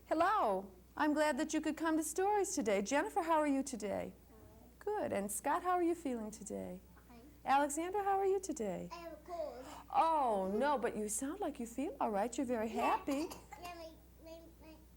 Hello. I'm glad that you could come to Stories today. Jennifer, how are you today? Good. And Scott, how are you feeling today? Fine. Alexandra, how are you today? I have a cold. Oh, no, but you sound like you feel all right. You're very happy. Yeah,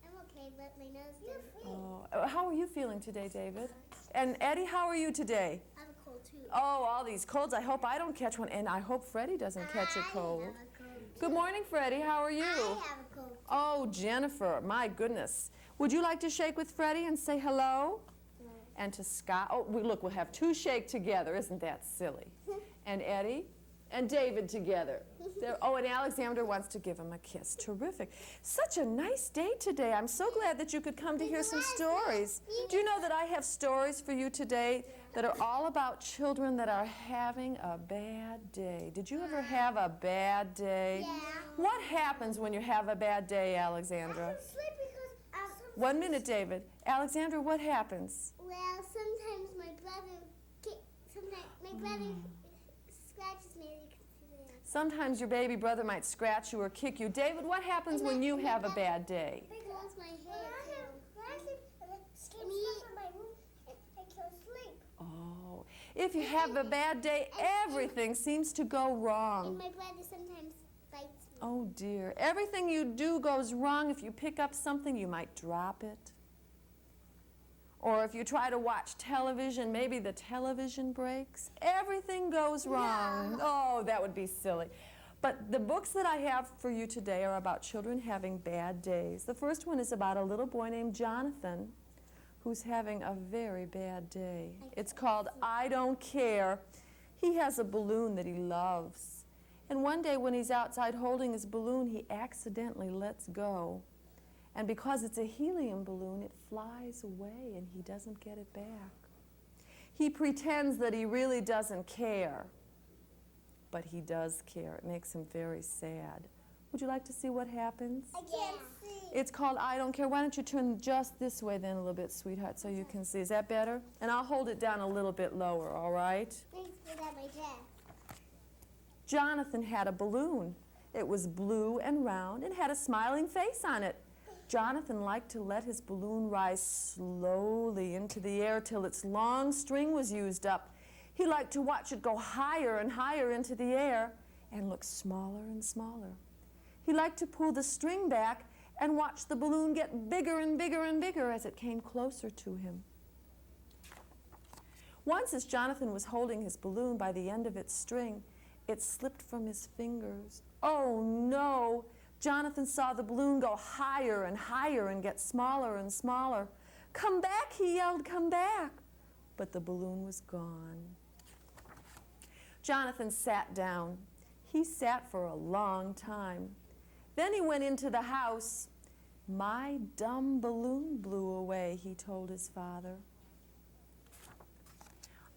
I'm okay, but my nose doesn't. Oh, how are you feeling today, David? And Eddie, how are you today? I have a cold too. Oh, all these colds. I hope I don't catch one, and I hope Freddie doesn't catch a cold. I have a cold too. Good morning, Freddie. How are you? I have a cold. Oh, Jennifer, my goodness. Would you like to shake with Freddie and say hello? No. And to Scott. Oh, look, we'll have two shake together. Isn't that silly? And Eddie and David together. Oh, and Alexander wants to give him a kiss. Terrific. Such a nice day today. I'm so glad that you could come to hear some stories. Do you know that I have stories for you today that are all about children that are having a bad day? Did you ever have a bad day? Yeah. What happens when you have a bad day, Alexandra? I sleep because 1 minute, David. Alexandra, what happens? well, sometimes my brother scratches me. You can see that. Sometimes your baby brother might scratch you or kick you. David, what happens when you have a bad day? It pulls my hair I can't sleep. Oh, if you have a bad day, everything seems to go And wrong. my brother sometimes bites me. Oh dear, everything you do goes wrong. If you pick up something, you might drop it. Or if you try to watch television, maybe the television breaks. Everything goes wrong. Oh, that would be silly. But the books that I have for you today are about children having bad days. The first one is about a little boy named Jonathan who's having a very bad day. It's called I Don't Care. He has a balloon that he loves. And one day when he's outside holding his balloon, he accidentally lets go. And because it's a helium balloon, it flies away and he doesn't get it back. He pretends that he really doesn't care, but he does care. It makes him very sad. Would you like to see what happens? I can't see. It's called I Don't Care. Why don't you turn just this way then a little bit, sweetheart, so you can see. Is that better? And I'll hold it down a little bit lower, all right? Thanks for that, my dad. Jonathan had a balloon. It was blue and round and had a smiling face on it. Jonathan liked to let his balloon rise slowly into the air till its long string was used up. He liked to watch it go higher and higher into the air and look smaller and smaller. He liked to pull the string back and watch the balloon get bigger and bigger and bigger as it came closer to him. Once, as Jonathan was holding his balloon by the end of its string, it slipped from his fingers. Oh no! Jonathan saw the balloon go higher and higher and get smaller and smaller. "Come back," he yelled, "come back." But the balloon was gone. Jonathan sat down. He sat for a long time. Then he went into the house. "My dumb balloon blew away," he told his father.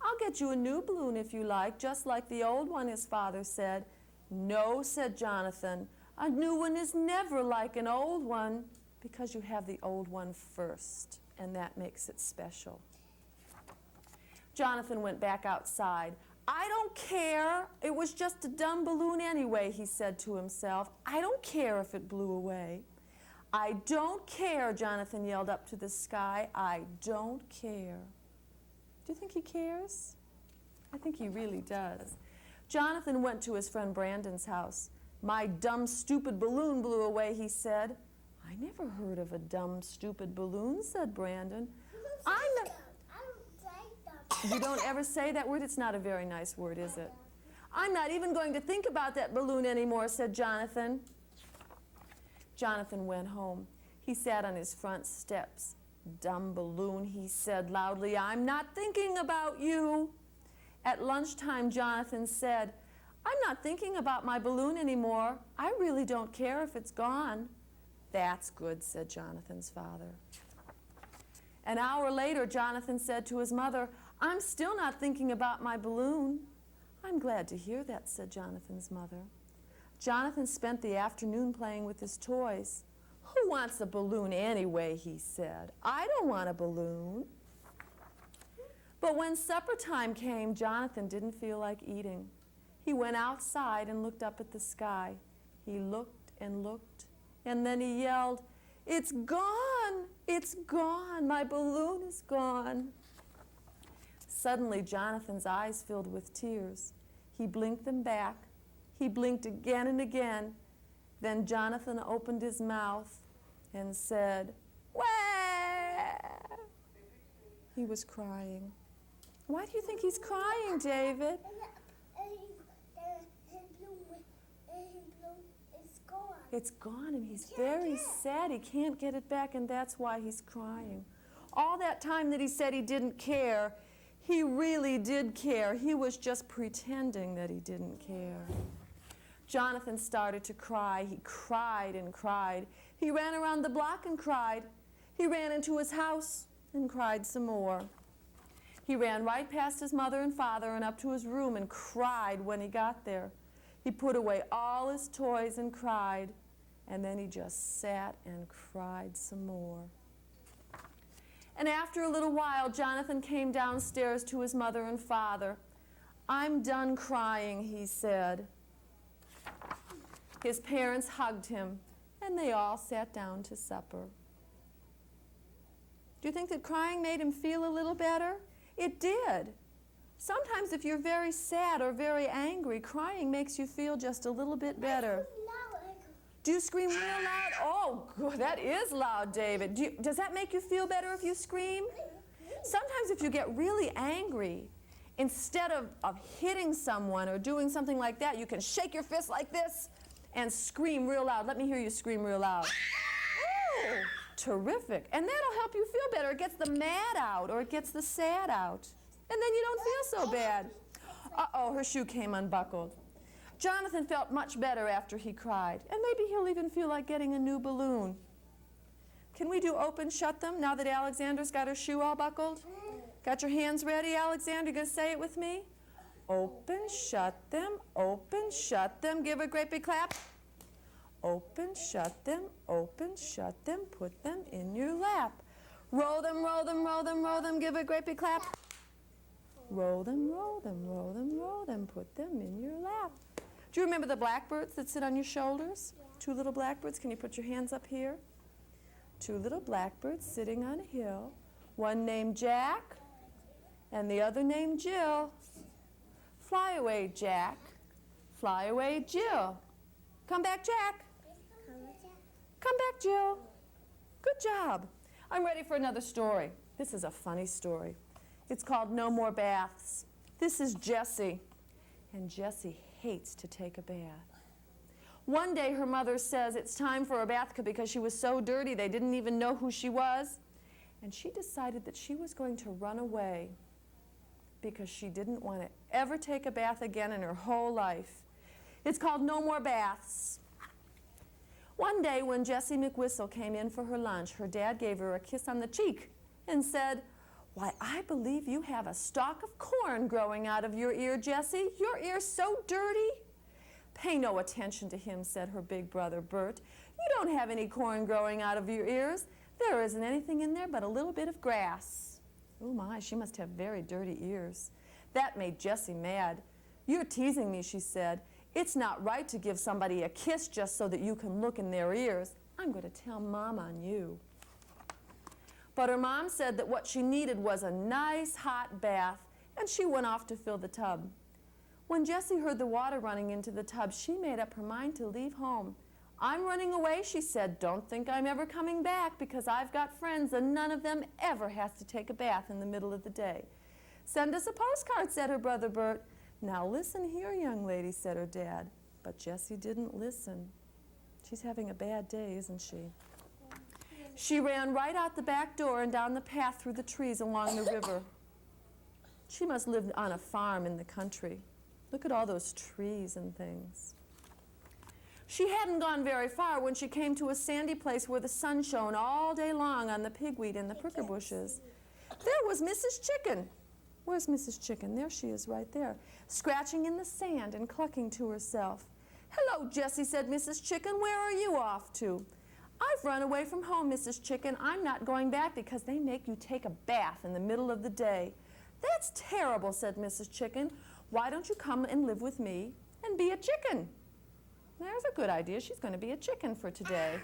"I'll get you a new balloon if you like, just like the old one," his father said. "No," said Jonathan. "A new one is never like an old one because you have the old one first, and that makes it special." Jonathan went back outside. I don't care. It was just a dumb balloon anyway, he said to himself. I don't care if it blew away. I don't care, Jonathan yelled up to the sky. I don't care. Do you think he cares? I think he really does. Jonathan went to his friend Brandon's house. My dumb, stupid balloon blew away, he said. I never heard of a dumb, stupid balloon, said Brandon. You don't ever say that word? It's not a very nice word, is it? I'm not even going to think about that balloon anymore, said Jonathan. Jonathan went home. He sat on his front steps. Dumb balloon, he said loudly, I'm not thinking about you. At lunchtime, Jonathan said, I'm not thinking about my balloon anymore. I really don't care if it's gone. That's good, said Jonathan's father. An hour later, Jonathan said to his mother, I'm still not thinking about my balloon. I'm glad to hear that, said Jonathan's mother. Jonathan spent the afternoon playing with his toys. Who wants a balloon anyway, he said. I don't want a balloon. But when supper time came, Jonathan didn't feel like eating. He went outside and looked up at the sky. He looked and looked, and then he yelled, It's gone! It's gone! My balloon is gone! Suddenly, Jonathan's eyes filled with tears. He blinked them back. He blinked again and again. Then Jonathan opened his mouth and said, Wah! He was crying. Why do you think he's crying, David? It's gone, and he's very sad. He can't get it back, and that's why he's crying. All that time that he said he didn't care, he really did care. He was just pretending that he didn't care. Jonathan started to cry. He cried and cried. He ran around the block and cried. He ran into his house and cried some more. He ran right past his mother and father and up to his room and cried when he got there. He put away all his toys and cried, and then he just sat and cried some more. And after a little while, Jonathan came downstairs to his mother and father. I'm done crying, he said. His parents hugged him, and they all sat down to supper. Do you think that crying made him feel a little better? It did. Sometimes if you're very sad or very angry, crying makes you feel just a little bit better. Do you scream real loud? Oh, good. That is loud, David. Does that make you feel better if you scream? Sometimes if you get really angry, instead of hitting someone or doing something like that, you can shake your fist like this and scream real loud. Let me hear you scream real loud. Oh, terrific. And that'll help you feel better. It gets the mad out or it gets the sad out. And then you don't feel so bad. Uh-oh, her shoe came unbuckled. Jonathan felt much better after he cried. And maybe he'll even feel like getting a new balloon. Can we do open, shut them now that Alexandra's got her shoe all buckled? Got your hands ready, Alexandra? You gonna say it with me? Open, shut them, open, shut them. Give a great big clap. Open, shut them, put them in your lap. Roll them, roll them, roll them, roll them. Give a great big clap. Roll them, roll them, roll them, roll them, put them in your lap. Do you remember the blackbirds that sit on your shoulders? Yeah. 2 little blackbirds. Can you put your hands up here? 2 little blackbirds sitting on a hill. One named Jack and the other named Jill. Fly away, Jack. Fly away, Jill. Come back, Jack. Come back, Jill. Good job. I'm ready for another story. This is a funny story. It's called No More Baths. This is Jessie, and Jessie hates to take a bath. One day her mother says it's time for a bath because she was so dirty they didn't even know who she was, and she decided that she was going to run away because she didn't want to ever take a bath again in her whole life. It's called No More Baths. One day when Jessie McWhistle came in for her lunch, her dad gave her a kiss on the cheek and said, Why, I believe you have a stalk of corn growing out of your ear, Jessie. Your ear's so dirty. Pay no attention to him, said her big brother, Bert. You don't have any corn growing out of your ears. There isn't anything in there but a little bit of grass. Oh my, she must have very dirty ears. That made Jessie mad. "You're teasing me," she said. "It's not right to give somebody a kiss just so that you can look in their ears. I'm going to tell Mom on you." But her mom said that what she needed was a nice hot bath, and she went off to fill the tub. When Jessie heard the water running into the tub, she made up her mind to leave home. "I'm running away," she said. "Don't think I'm ever coming back, because I've got friends and none of them ever has to take a bath in the middle of the day." "Send us a postcard," said her brother Bert. "Now listen here, young lady," said her dad. But Jessie didn't listen. She's having a bad day, isn't she? She ran right out the back door and down the path through the trees along the river. She must live on a farm in the country. Look at all those trees and things. She hadn't gone very far when she came to a sandy place where the sun shone all day long on the pigweed and the pricker bushes. There was Mrs. Chicken. Where's Mrs. Chicken? There she is right there, scratching in the sand and clucking to herself. "Hello, Jessie," said Mrs. Chicken. "Where are you off to?" "I've run away from home, Mrs. Chicken. I'm not going back because they make you take a bath in the middle of the day." "That's terrible," said Mrs. Chicken. "Why don't you come and live with me and be a chicken?" There's a good idea. She's going to be a chicken for today.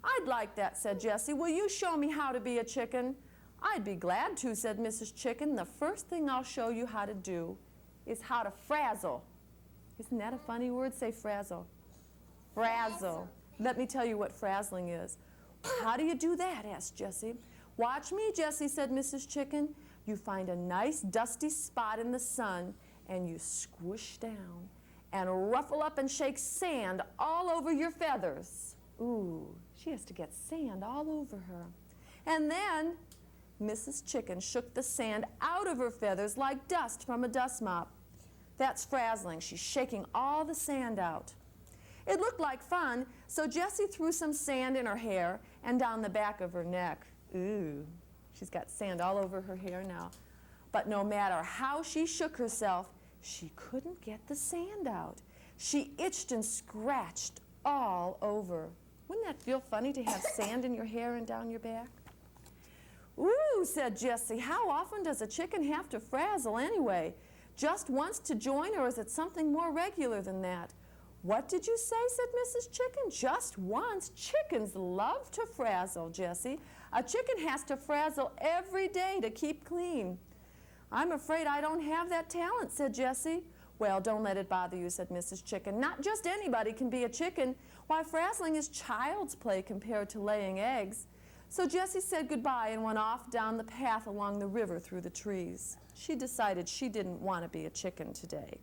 "I'd like that," said Jessie. "Will you show me how to be a chicken?" "I'd be glad to," said Mrs. Chicken. "The first thing I'll show you how to do is how to frazzle." Isn't that a funny word? Say frazzle. Frazzle. Let me tell you what frazzling is. "How do you do that?" asked Jessie. "Watch me, Jessie," said Mrs. Chicken. "You find a nice dusty spot in the sun and you squish down and ruffle up and shake sand all over your feathers." Ooh, she has to get sand all over her. And then Mrs. Chicken shook the sand out of her feathers like dust from a dust mop. That's frazzling. She's shaking all the sand out. It looked like fun, so Jessie threw some sand in her hair and down the back of her neck. Ooh, she's got sand all over her hair now. But no matter how she shook herself, she couldn't get the sand out. She itched and scratched all over. Wouldn't that feel funny to have sand in your hair and down your back? "Ooh," said Jessie, "how often does a chicken have to frazzle anyway? Just once to join, or is it something more regular than that?" "What did you say?" said Mrs. Chicken. "Just once? Chickens love to frazzle, Jessie. A chicken has to frazzle every day to keep clean." "I'm afraid I don't have that talent," said Jessie. "Well, don't let it bother you," said Mrs. Chicken. "Not just anybody can be a chicken. Why, frazzling is child's play compared to laying eggs." So Jessie said goodbye and went off down the path along the river through the trees. She decided she didn't want to be a chicken today.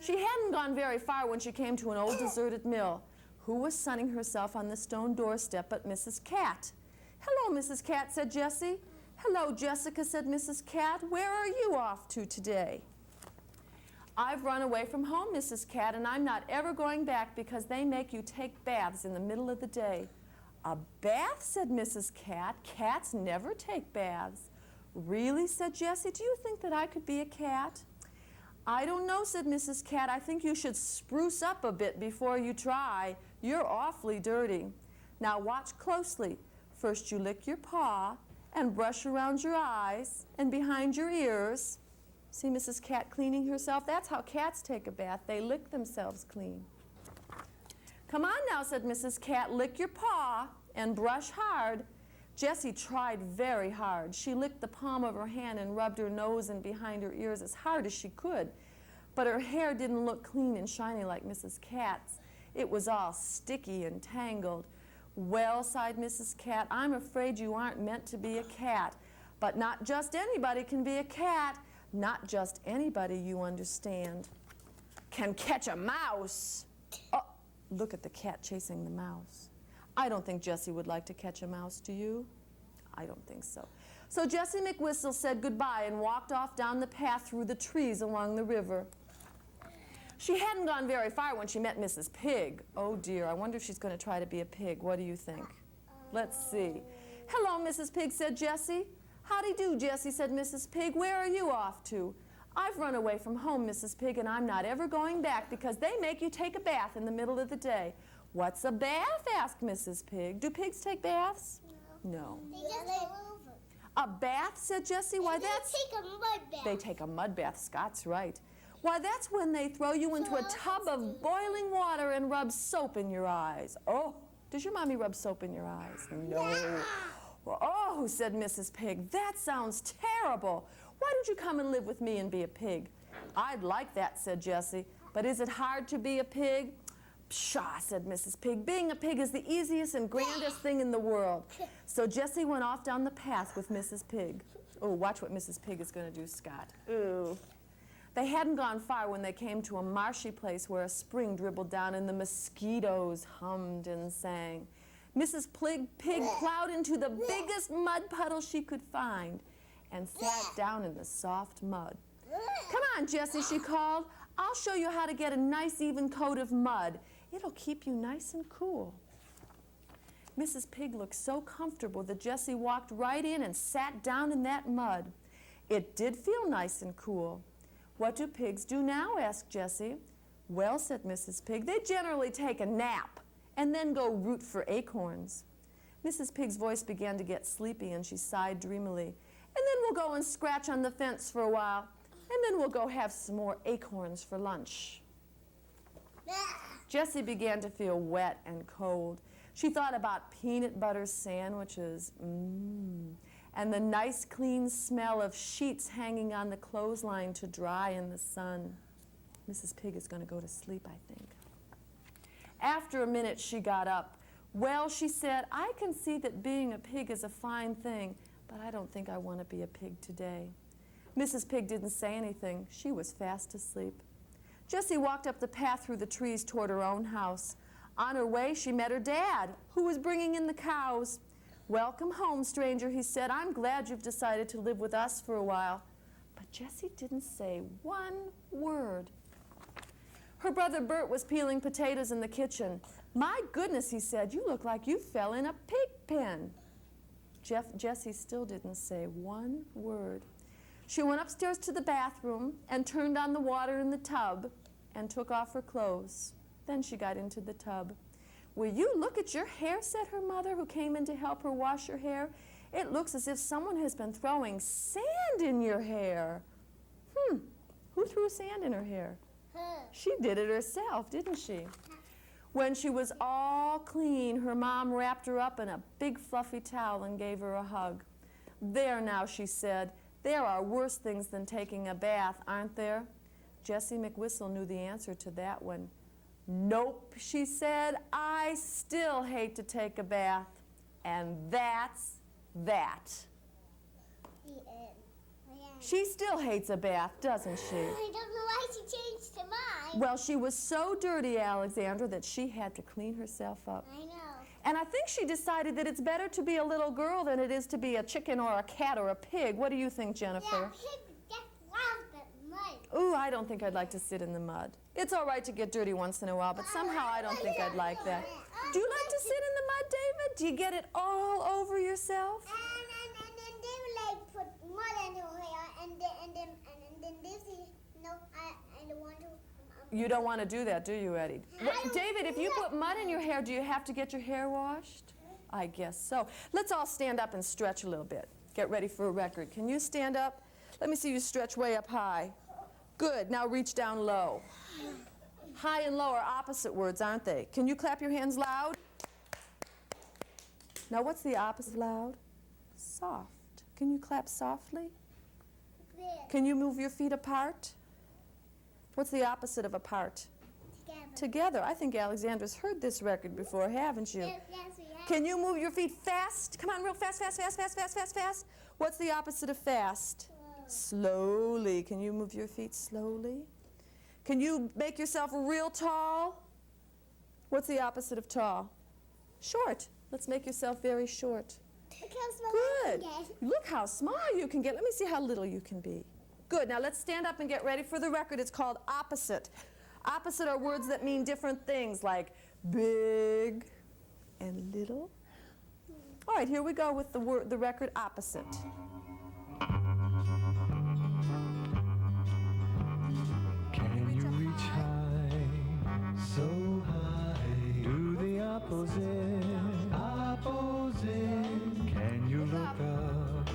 She hadn't gone very far when she came to an old deserted mill. Who was sunning herself on the stone doorstep but Mrs. Cat? "Hello, Mrs. Cat," said Jessie. "Hello, Jessica," said Mrs. Cat. "Where are you off to today?" "I've run away from home, Mrs. Cat, and I'm not ever going back because they make you take baths in the middle of the day." "A bath?" said Mrs. Cat. "Cats never take baths." "Really?" said Jessie. "Do you think that I could be a cat?" "I don't know," said Mrs. Cat. "I think you should spruce up a bit before you try. You're awfully dirty. Now watch closely. First you lick your paw and brush around your eyes and behind your ears." See Mrs. Cat cleaning herself? That's how cats take a bath. They lick themselves clean. "Come on now," said Mrs. Cat. "Lick your paw and brush hard." Jessie tried very hard. She licked the palm of her hand and rubbed her nose and behind her ears as hard as she could. But her hair didn't look clean and shiny like Mrs. Cat's. It was all sticky and tangled. "Well," sighed Mrs. Cat, "I'm afraid you aren't meant to be a cat. But not just anybody can be a cat. Not just anybody, you understand, can catch a mouse." Oh, look at the cat chasing the mouse. I don't think Jessie would like to catch a mouse, do you? I don't think so. So Jessie McWhistle said goodbye and walked off down the path through the trees along the river. She hadn't gone very far when she met Mrs. Pig. Oh dear, I wonder if she's going to try to be a pig. What do you think? Let's see. "Hello, Mrs. Pig," said Jessie. "Howdy-do, Jessie," said Mrs. Pig. "Where are you off to?" "I've run away from home, Mrs. Pig, and I'm not ever going back because they make you take a bath in the middle of the day." "What's a bath?" asked Mrs. Pig. "Do pigs take baths?" No. They just roll over. A bath, said Jessie. Why, that's... Take a mud bath. They take a mud bath, Scott's right. Why, that's when they throw you into a tub of boiling water and rub soap in your eyes. Oh, does your mommy rub soap in your eyes? No. Oh, said Mrs. Pig, that sounds terrible. Why don't you come and live with me and be a pig? I'd like that, said Jessie, but is it hard to be a pig? Pshaw, said Mrs. Pig. Being a pig is the easiest and grandest thing in the world. So Jessie went off down the path with Mrs. Pig. Oh, watch what Mrs. Pig is going to do, Scott. Ooh. They hadn't gone far when they came to a marshy place where a spring dribbled down and the mosquitoes hummed and sang. Mrs. Pig plowed into the biggest mud puddle she could find and sat down in the soft mud. Come on, Jessie, she called. I'll show you how to get a nice even coat of mud. It'll keep you nice and cool. Mrs. Pig looked so comfortable that Jessie walked right in and sat down in that mud. It did feel nice and cool. What do pigs do now? Asked Jessie. Well, said Mrs. Pig, they generally take a nap and then go root for acorns. Mrs. Pig's voice began to get sleepy and she sighed dreamily. And then we'll go and scratch on the fence for a while, and then we'll go have some more acorns for lunch. Jessie began to feel wet and cold. She thought about peanut butter sandwiches, and the nice clean smell of sheets hanging on the clothesline to dry in the sun. Mrs. Pig is going to go to sleep, I think. After a minute, she got up. Well, she said, I can see that being a pig is a fine thing, but I don't think I want to be a pig today. Mrs. Pig didn't say anything. She was fast asleep. Jessie walked up the path through the trees toward her own house. On her way, she met her dad, who was bringing in the cows. Welcome home, stranger, he said. I'm glad you've decided to live with us for a while. But Jessie didn't say one word. Her brother Bert was peeling potatoes in the kitchen. My goodness, he said, you look like you fell in a pig pen. Jessie still didn't say one word. She went upstairs to the bathroom and turned on the water in the tub and took off her clothes. Then she got into the tub. Will you look at your hair, said her mother, who came in to help her wash her hair. It looks as if someone has been throwing sand in your hair. Who threw sand in her hair? She did it herself, didn't she? When she was all clean, her mom wrapped her up in a big fluffy towel and gave her a hug. There now, she said. There are worse things than taking a bath, aren't there? Jessie McWhistle knew the answer to that one. Nope, she said. I still hate to take a bath. And that's that. She still hates a bath, doesn't she? I don't know why she changed her mind. Well, she was so dirty, Alexandra, that she had to clean herself up. I know. And I think she decided that it's better to be a little girl than it is to be a chicken or a cat or a pig. What do you think, Jennifer? Yeah, pig gets loud but mud. Ooh, I don't think I'd like to sit in the mud. It's all right to get dirty once in a while, but somehow I don't think I'd like that. Do you like to sit in the mud, David? Do you get it all over yourself? And then they will like put mud in her hair and then they say, no, I don't want to. You don't want to do that, do you, Eddie? David, if you put mud in your hair, do you have to get your hair washed? I guess so. Let's all stand up and stretch a little bit. Get ready for a record. Can you stand up? Let me see you stretch way up high. Good. Now reach down low. High and low are opposite words, aren't they? Can you clap your hands loud? Now what's the opposite of loud? Soft. Can you clap softly? Can you move your feet apart? What's the opposite of apart? Together. I think Alexandra's heard this record before, haven't you? Yes, we have. Can you move your feet fast? Come on, real fast, fast, fast, fast, fast, fast, fast. What's the opposite of fast? Slowly. Can you move your feet slowly? Can you make yourself real tall? What's the opposite of tall? Short. Let's make yourself very short. Look how small I Good. can get. Look how small you can get. Let me see how little you can be. Good. Now let's stand up and get ready for the record. It's called opposite. Opposite are words that mean different things, like big and little. All right, here we go with the record opposite. Can you reach high, so high? Do the opposite, opposite. Can you look up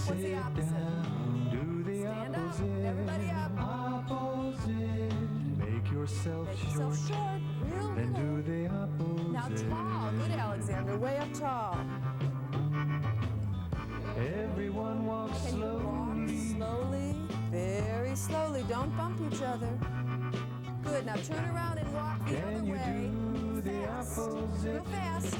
What's the opposite? down, do the Stand up. opposite. Everybody up. Opposite. Make yourself Make short, yourself short, real then little. do the opposite. Now tall. Good, Alexander. Way up tall. Everyone walks Can you walk slowly. slowly? Very slowly. Don't bump each other. Good. Now turn around and walk the other Can you way. do the Fast. opposite? Real fast.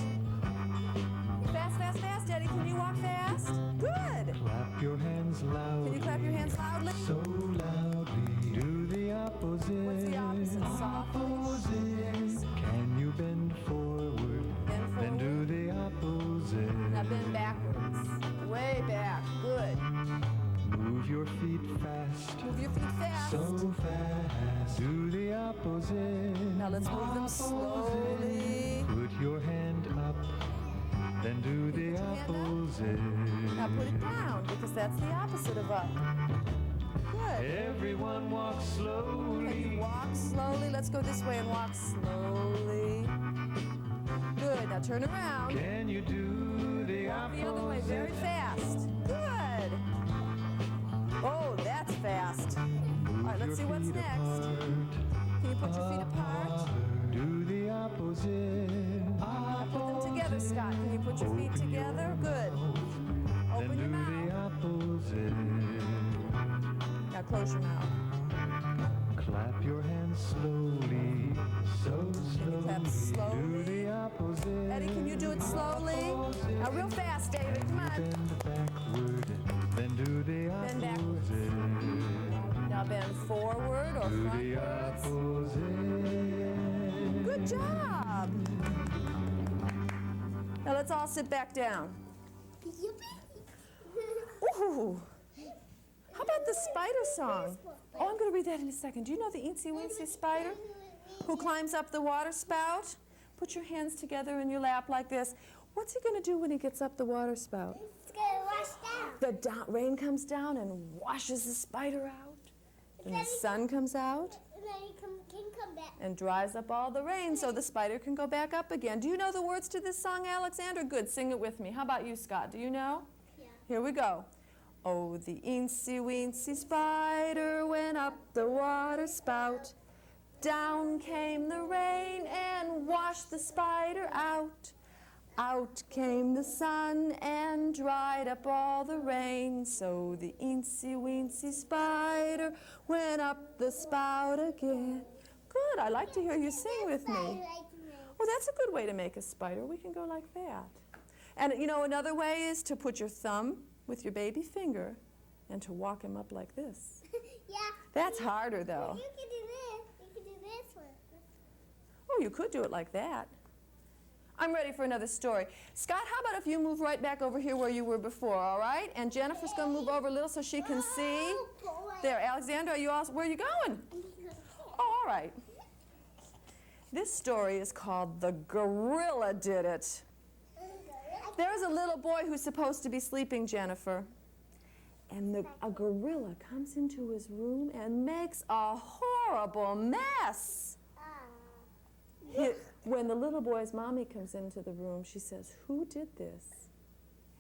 Fast, fast, fast, Eddie. Can you walk fast? Good. Clap your hands loudly. Can you clap your hands loudly? So loudly. Do the opposite. What's the opposite? Softly. Opposite. Can you bend forward? Bend Then do forward. the opposite. Now bend backwards. Way back. Good. Move your feet fast. Move your feet fast. So fast. Do the opposite. Now let's move them slowly. Put your hand up. Then do the put your hand up? opposite. Now put it down because that's the opposite of up. Good. Everyone walks Can slowly. you walk slowly? Let's go this way and walk slowly. Good. Now turn around. Can you do the Walk the other way opposite? very fast. Good. Oh, that's fast. Move right, let's your see what's feet next. apart. Can you put your feet apart? Do the opposite. Now put them together, Scott. Can you put your feet together? Good. Then Open do your the mouth. opposite. Now close your mouth. Clap your hands slowly, so slowly. clap Do slowly? the opposite. Eddie, can you do it slowly? Now real fast, David. Come on. Bend backward, then do the Bend opposite. Now bend forward or Do the frontwards. opposite. Good job. Now let's all sit back down. Ooh. How about the spider song? Oh, I'm going to read that in a second. Do you know the Eensy Weensy spider who climbs up the water spout? Put your hands together in your lap like this. What's he going to do when he gets up the water spout? It's gonna wash down. The rain comes down and washes the spider out. And the sun comes out And then he can come back. and dries up all the rain so the spider can go back up again. Do you know the words to this song, Alexander? Good, sing it with me. How about you, Scott? Do you know? Yeah. Here we go. Oh, the eensy weensy spider went up the water spout. Down came the rain and washed the spider out. Out came the sun and dried up all the rain. So the eensy weensy spider went up the spout again. Good, I like to hear you sing with me. Well, that's a good way to make a spider. We can go like that. And you know, another way is to put your thumb with your baby finger and to walk him up like this. Yeah. That's harder, though. You can do this. You can do this one. Oh, you could do it like that. I'm ready for another story. Scott, how about if you move right back over here where you were before, all right? And Jennifer's going to move over a little so she can see. Oh, boy. There, Alexander, are you all, where are you going? Oh, all right. This story is called The Gorilla Did It. There's a little boy who's supposed to be sleeping, Jennifer. And a gorilla comes into his room and makes a horrible mess. When the little boy's mommy comes into the room, she says, "Who did this?"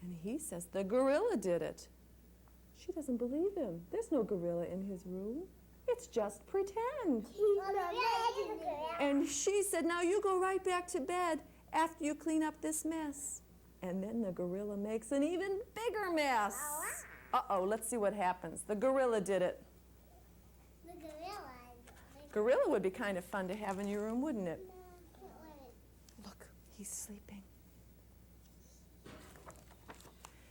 And he says, "The gorilla did it." She doesn't believe him. There's no gorilla in his room. It's just pretend. And she said, "Now you go right back to bed after you clean up this mess." And then the gorilla makes an even bigger mess. Uh-oh, let's see what happens. The gorilla did it. The gorilla. Gorilla would be kind of fun to have in your room, wouldn't it? No, can't let it. Look, he's sleeping.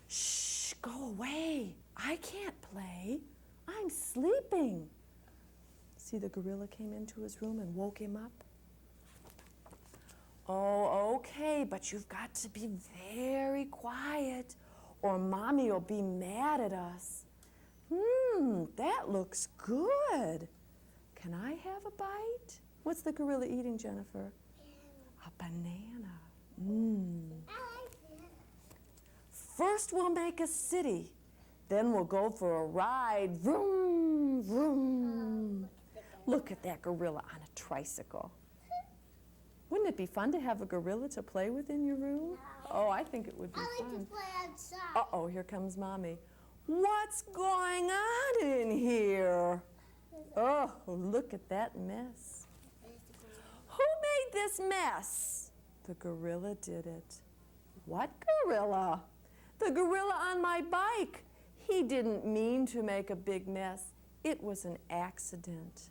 Shh, go away. I can't play. I'm sleeping. See, the gorilla came into his room and woke him up. Oh, okay, but you've got to be very quiet or Mommy will be mad at us. That looks good. Can I have a bite? What's the gorilla eating, Jennifer? A banana. I like it. First we'll make a city. Then we'll go for a ride. Vroom, vroom. Look at that gorilla on a tricycle. Wouldn't it be fun to have a gorilla to play with in your room? Oh, I think it would be I like to fun. play outside. Uh-oh, here comes Mommy. What's going on in here? Oh, look at that mess. Who made this mess? The gorilla did it. What gorilla? The gorilla on my bike. He didn't mean to make a big mess. It was an accident.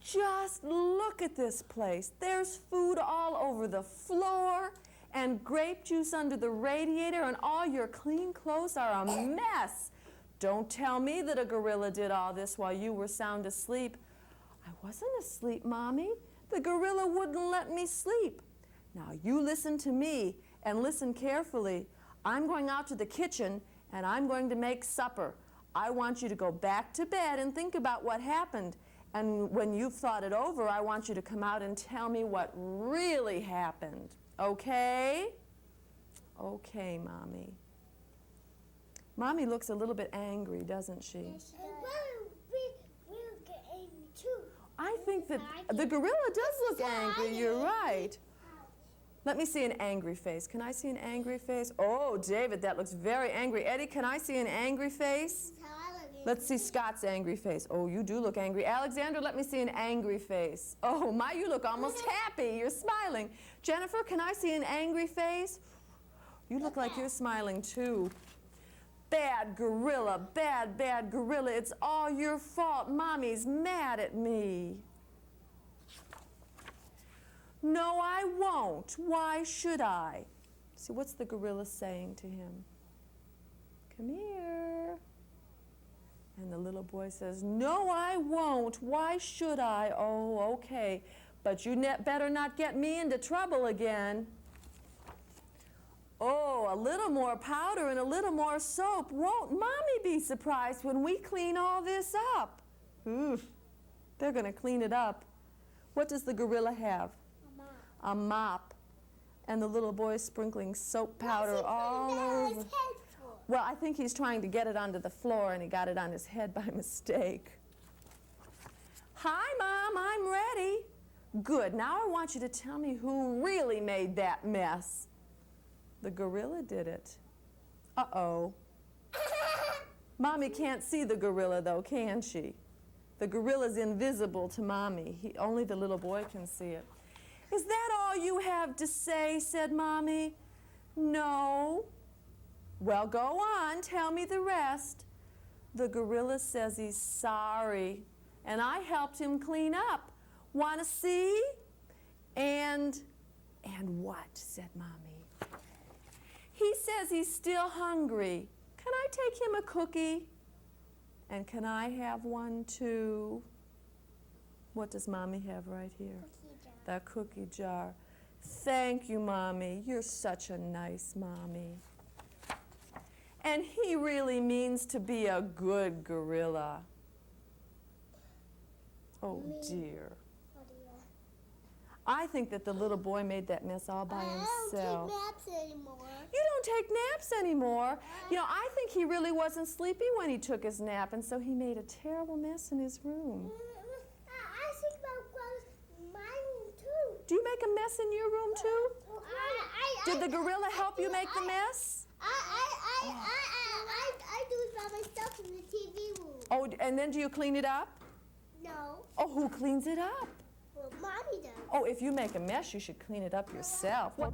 Just look at this place. There's food all over the floor and grape juice under the radiator, and all your clean clothes are a mess. Don't tell me that a gorilla did all this while you were sound asleep. I wasn't asleep, Mommy. The gorilla wouldn't let me sleep. Now you listen to me and listen carefully. I'm going out to the kitchen and I'm going to make supper. I want you to go back to bed and think about what happened. And when you've thought it over, I want you to come out and tell me what really happened. Okay? Okay, Mommy. Mommy looks a little bit angry, doesn't she? Yes, we'll get angry too. I think that the gorilla does look angry. You're right. Let me see an angry face. Can I see an angry face? Oh, David, that looks very angry. Eddie, can I see an angry face? Let's see Scott's angry face. Oh, you do look angry. Alexander, let me see an angry face. Oh, my, you look almost happy. You're smiling. Jennifer, can I see an angry face? You look like you're smiling too. Bad gorilla, bad, bad gorilla. It's all your fault. Mommy's mad at me. No, I won't. Why should I? See, what's the gorilla saying to him? Come here. And the little boy says, no, I won't. Why should I? Oh, okay. But you better not get me into trouble again. Oh, a little more powder and a little more soap. Won't Mommy be surprised when we clean all this up? Oof. They're going to clean it up. What does the gorilla have? A mop. And the little boy is sprinkling soap powder all over. Well, I think he's trying to get it onto the floor and he got it on his head by mistake. Hi, Mom, I'm ready. Good, now I want you to tell me who really made that mess. The gorilla did it. Uh-oh. Mommy can't see the gorilla though, can she? The gorilla's invisible to Mommy. Only the little boy can see it. Is that all you have to say? Said Mommy. No. Well, go on, tell me the rest. The gorilla says he's sorry, and I helped him clean up. Want to see? And what? Said Mommy. He says he's still hungry. Can I take him a cookie? And can I have one too? What does Mommy have right here? That cookie jar. Thank you, Mommy. You're such a nice Mommy. And he really means to be a good gorilla. Oh, dear. I think that the little boy made that mess all by himself. I don't take naps anymore. You don't take naps anymore. You know, I think he really wasn't sleepy when he took his nap, and so he made a terrible mess in his room. I think about my room too. Do you make a mess in your room too? Did the gorilla help you make the mess? I do it by myself in the TV room. Oh, and then do you clean it up? No. Oh, who cleans it up? Well, Mommy does. Oh, if you make a mess, you should clean it up yourself. What?